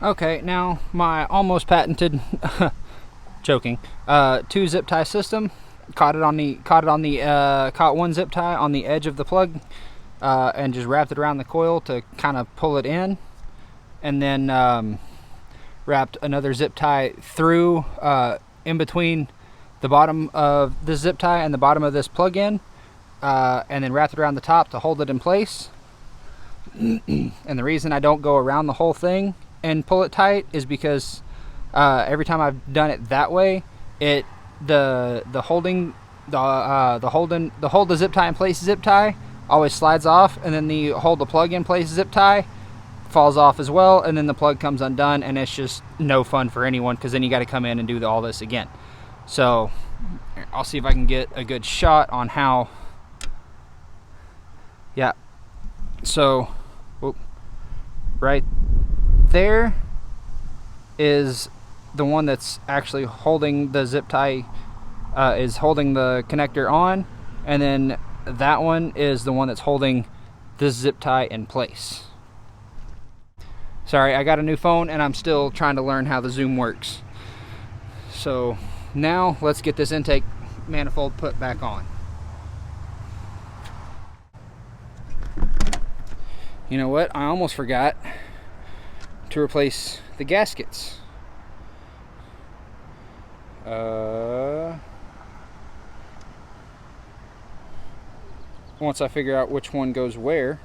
Okay, now my almost patented joking 2 zip tie system, caught one zip tie on the edge of the plug, and just wrapped it around the coil to kind of pull it in, and then wrapped another zip tie through in between the bottom of the zip tie and the bottom of this plug-in, and then wrapped it around the top to hold it in place. And the reason I don't go around the whole thing and pull it tight is because every time I've done it that way, the hold the zip tie in place zip tie always slides off, and then the hold the plug in place zip tie falls off as well, and then the plug comes undone, and it's just no fun for anyone, because then you got to come in and do all this again. So I'll see if I can get a good shot on how. Yeah, so right there is the one that's actually holding the zip tie, is holding the connector on, and then that one is the one that's holding this zip tie in place. Sorry, I got a new phone and I'm still trying to learn how the zoom works. So now let's get this intake manifold put back on. You know what? I almost forgot to replace the gaskets. Once I figure out which one goes where.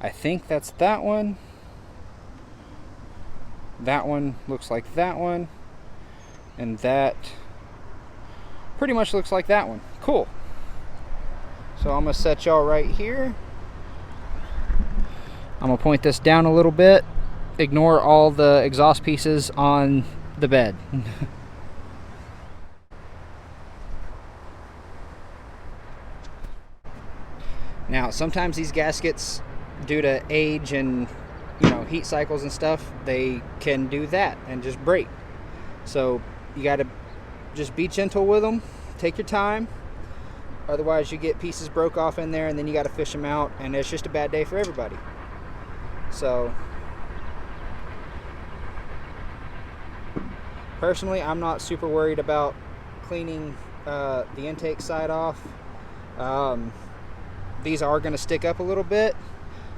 I think that's that one. That one looks like that one. And that pretty much looks like that one. Cool. So I'm going to set y'all right here. I'm going to point this down a little bit. Ignore all the exhaust pieces on the bed. Now, sometimes these gaskets, due to age and heat cycles and stuff, they can do that and just break. So you got to just be gentle with them. Take your time. Otherwise, you get pieces broke off in there, and then you got to fish them out, and it's just a bad day for everybody. So personally, I'm not super worried about cleaning the intake side off. These are going to stick up a little bit,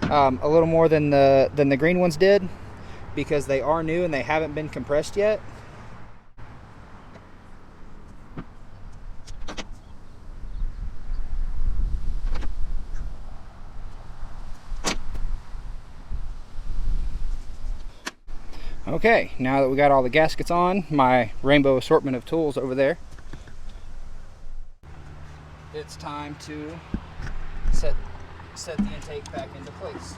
a little more than the green ones did, because they are new and they haven't been compressed yet. Okay, now that we got all the gaskets on, my rainbow assortment of tools over there, it's time to set the intake back into place.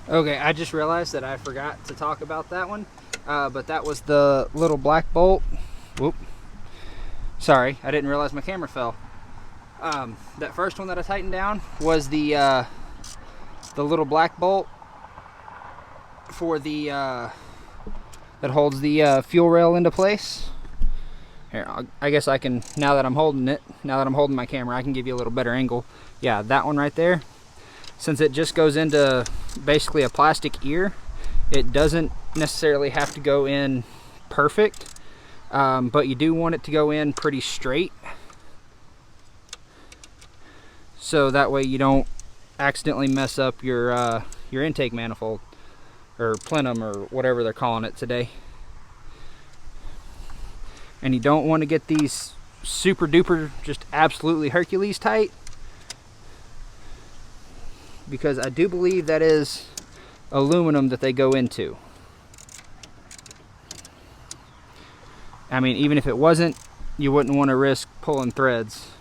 Okay, I just realized that I forgot to talk about that one, but that was the little black bolt. Whoop. Sorry, I didn't realize my camera fell. That first one that I tightened down was the little black bolt for the that holds the fuel rail into place. Here, I guess I can, now that I'm holding my camera, I can give you a little better angle. Yeah, that one right there. Since it just goes into basically a plastic ear, it doesn't necessarily have to go in perfect, but you do want it to go in pretty straight, so that way you don't accidentally mess up your intake manifold, or plenum, or whatever they're calling it today. And you don't want to get these super duper, just absolutely Hercules tight, because I do believe that is aluminum that they go into. I mean, even if it wasn't, you wouldn't want to risk pulling threads.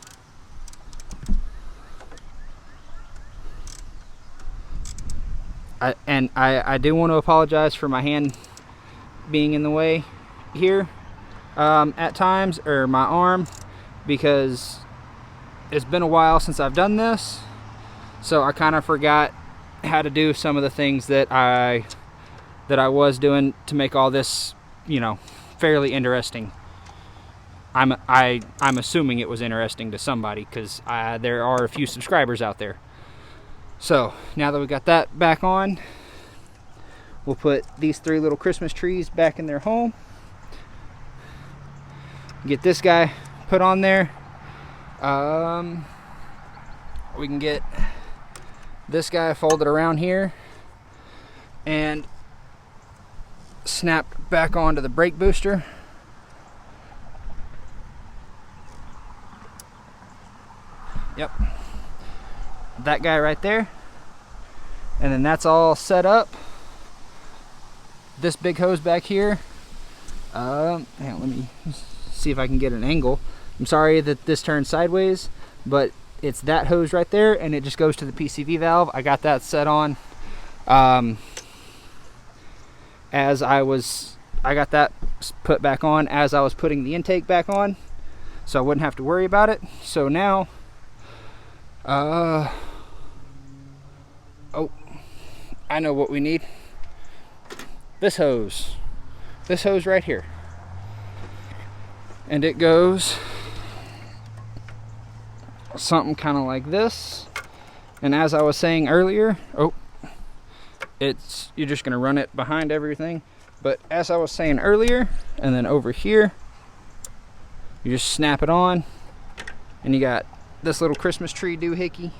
I do want to apologize for my hand being in the way here at times, or my arm, because it's been a while since I've done this, so I kind of forgot how to do some of the things that I was doing to make all this, you know, fairly interesting. I'm assuming it was interesting to somebody, because there are a few subscribers out there. So now that we got that back on, we'll put these 3 little Christmas trees back in their home. Get this guy put on there. We can get this guy folded around here and snapped back onto the brake booster. Yep, that guy right there, and then that's all set up. This big hose back here, let me see if I can get an angle. I'm sorry that this turns sideways, but it's that hose right there, and it just goes to the PCV valve. I got that set on as I got that put back on as I was putting the intake back on, so I wouldn't have to worry about it. So now oh, I know what we need. This hose right here, and it goes something kind of like this. And as I was saying earlier, you're just gonna run it behind everything, but as I was saying earlier, and then over here you just snap it on, and you got this little Christmas tree doohickey,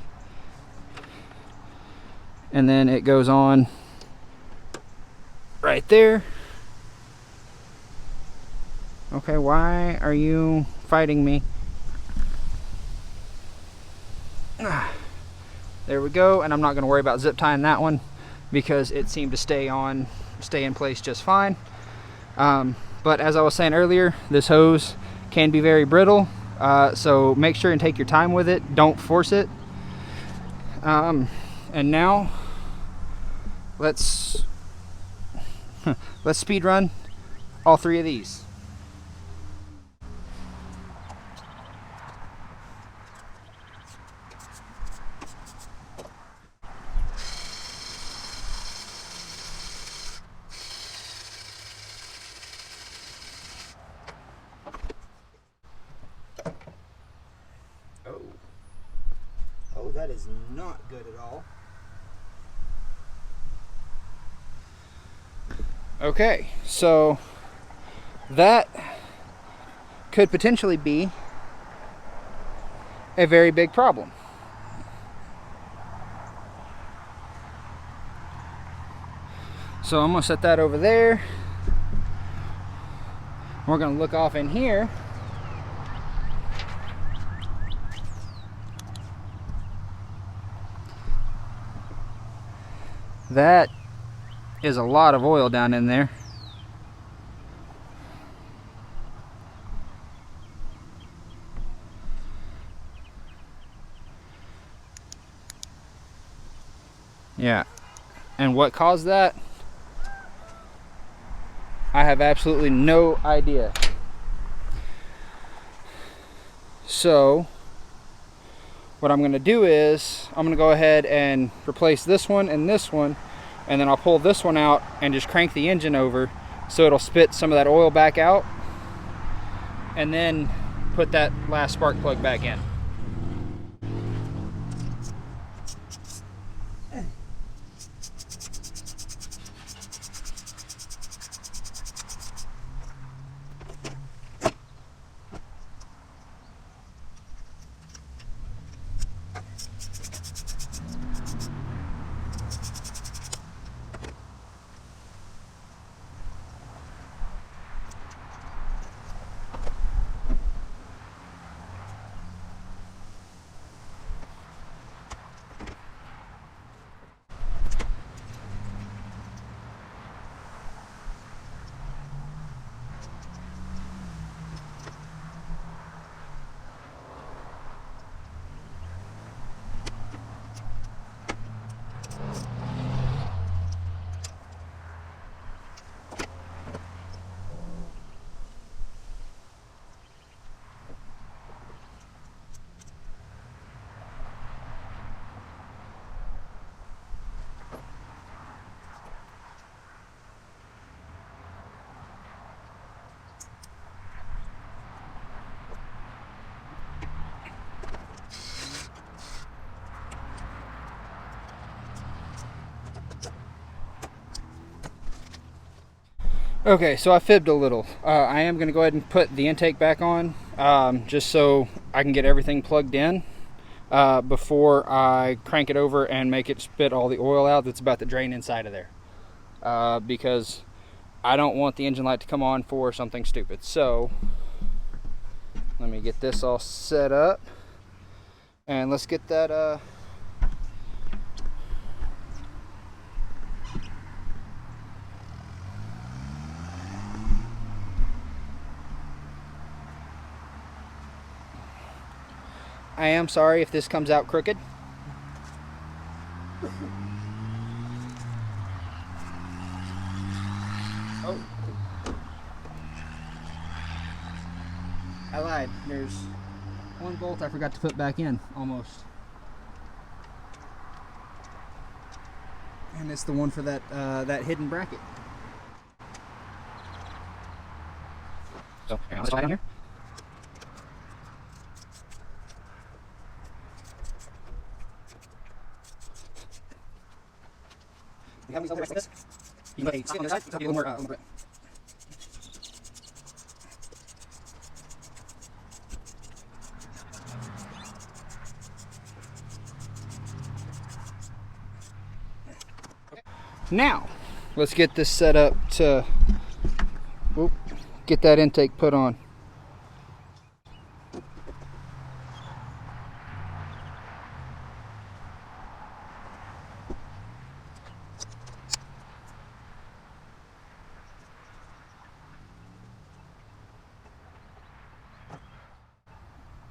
and then it goes on right there. Okay, why are you fighting me? There we go. And I'm not going to worry about zip tying that one, because it seemed to stay in place just fine. But as I was saying earlier, this hose can be very brittle. So make sure and take your time with it. Don't force it. And now let's speed run all 3 of these. Oh, that is not good at all. Okay, so that could potentially be a very big problem. So I'm going to set that over there. We're going to look off in here. That is a lot of oil down in there. Yeah, and what caused that? I have absolutely no idea. So what I'm going to do is I'm going to go ahead and replace this one and this one, and then I'll pull this one out and just crank the engine over so it'll spit some of that oil back out, and then put that last spark plug back in. Okay, so I fibbed a little. I am going to go ahead and put the intake back on, just so I can get everything plugged in before I crank it over and make it spit all the oil out that's about to drain inside of there. Because I don't want the engine light to come on for something stupid. So let me get this all set up, and let's get that I am sorry if this comes out crooked. Oh, I lied. There's one bolt I forgot to put back in, almost. And it's the one for that that hidden bracket. So, let's slide down here. We have these other like this. You can put a socket on the side, so it'll be a little more bit. Now, let's get this set up to get that intake put on.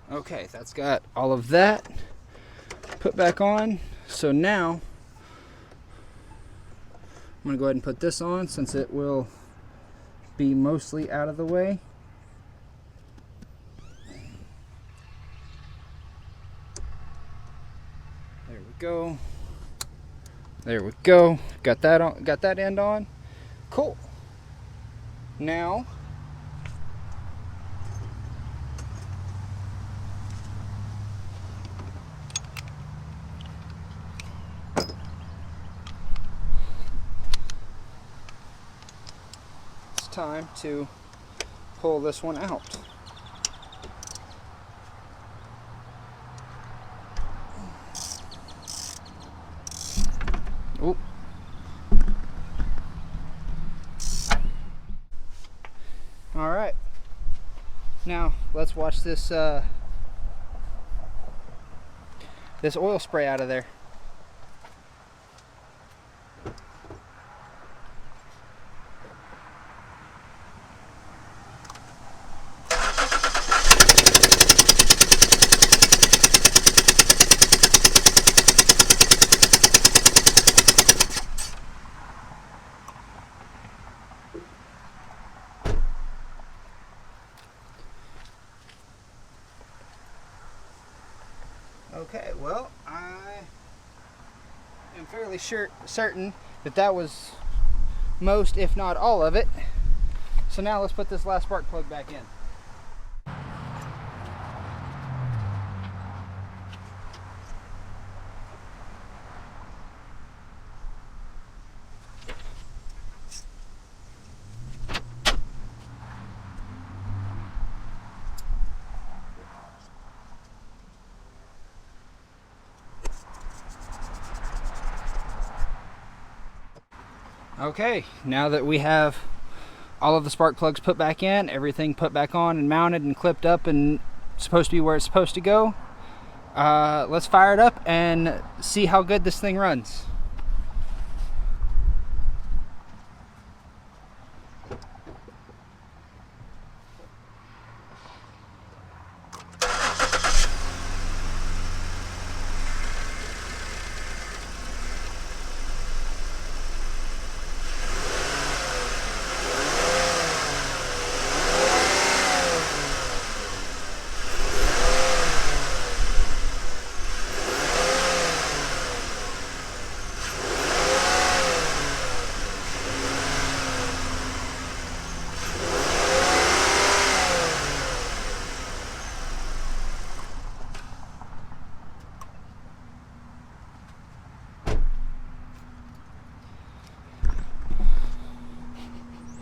Okay, that's got all of that put back on. So now I'm going to go ahead and put this on, since it will be mostly out of the way. There we go. There we go. Got that on, got that end on. Cool. Now time to pull this one out. Oop. All right. Now let's watch this this oil spray out of there. Okay, well, I am fairly certain that that was most, if not all of it. So now let's put this last spark plug back in. Okay, now that we have all of the spark plugs put back in, everything put back on and mounted and clipped up and supposed to be where it's supposed to go, let's fire it up and see how good this thing runs.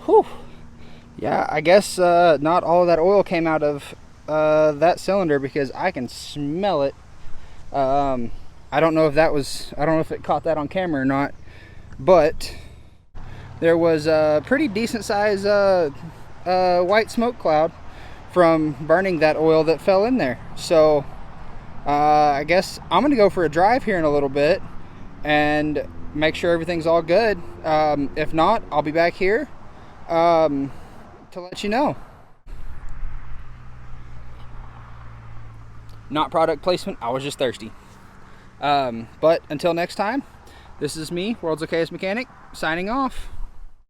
Whew. Yeah, I guess not all of that oil came out of that cylinder because I can smell it. I don't know if I don't know if it caught that on camera or not, but there was a pretty decent size white smoke cloud from burning that oil that fell in there. So I guess I'm gonna go for a drive here in a little bit and make sure everything's all good. If not, I'll be back here to let you know. Not product placement, I was just thirsty. But until next time, this is me, World's Okayest Mechanic, signing off.